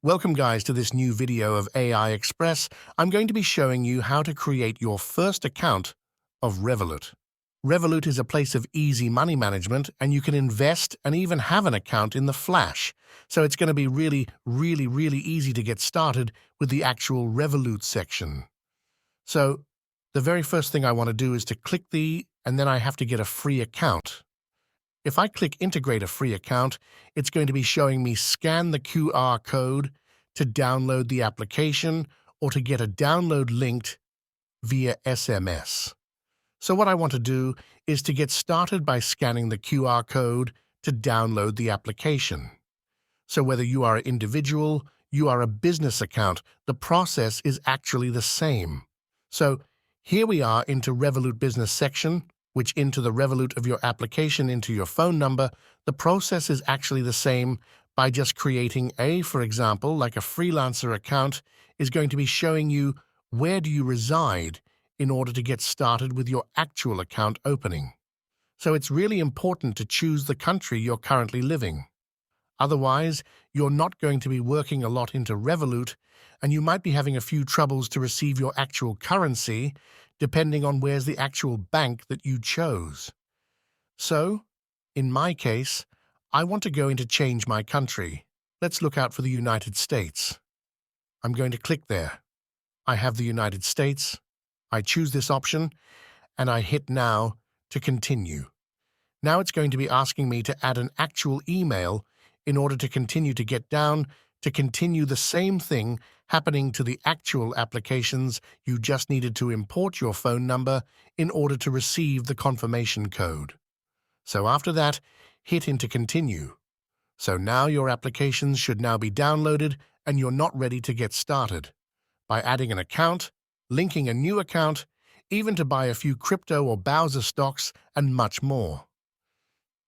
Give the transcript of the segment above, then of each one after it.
Welcome guys to this new video of AI Express. I'm going to be showing you how to create your first account of Revolut. Revolut is a place of easy money management and you can invest and even have an account in the flash. So it's going to be really easy to get started with the actual Revolut section. So the very first thing I want to do is to click and then I have to get a free account. If I click Integrate a free account, it's going to be showing me scan the QR code to download the application or to get a download linked via SMS. So what I want to do is to get started by scanning the QR code to download the application. So whether you are an individual, you are a business account, the process is actually the same. So here we are into Revolut Business section, which into the Revolut of your application into your phone number. The process is actually the same by just creating for example, like a freelancer account is going to be showing you where do you reside in order to get started with your actual account opening. So it's really important to choose the country you're currently living. Otherwise, you're not going to be working a lot into Revolut, and you might be having a few troubles to receive your actual currency, depending on where's the actual bank that you chose. So, in my case, I want to go into change my country. Let's look out for the United States. I'm going to click there. I have the United States. I choose this option, and I hit Now to continue. Now it's going to be asking me to add an actual email in order to continue to get down, to continue the same thing happening to the actual applications. You just needed to import your phone number in order to receive the confirmation code. So after that, hit into continue. So now your applications should now be downloaded and you're not ready to get started. By adding an account, linking a new account, even to buy a few crypto or Bowser stocks, and much more.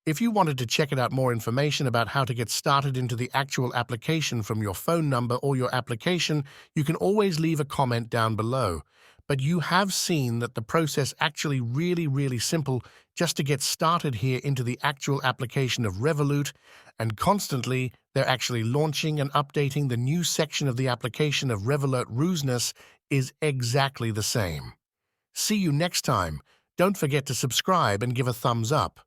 If you wanted to check out more information about how to get started into the actual application from your phone number or your application, you can always leave a comment down below. But you have seen that the process actually really simple just to get started here into the actual application of Revolut, and constantly they're actually launching and updating the new section of the application of Revolut. Ruseness is exactly the same. See you next time. Don't forget to subscribe and give a thumbs up.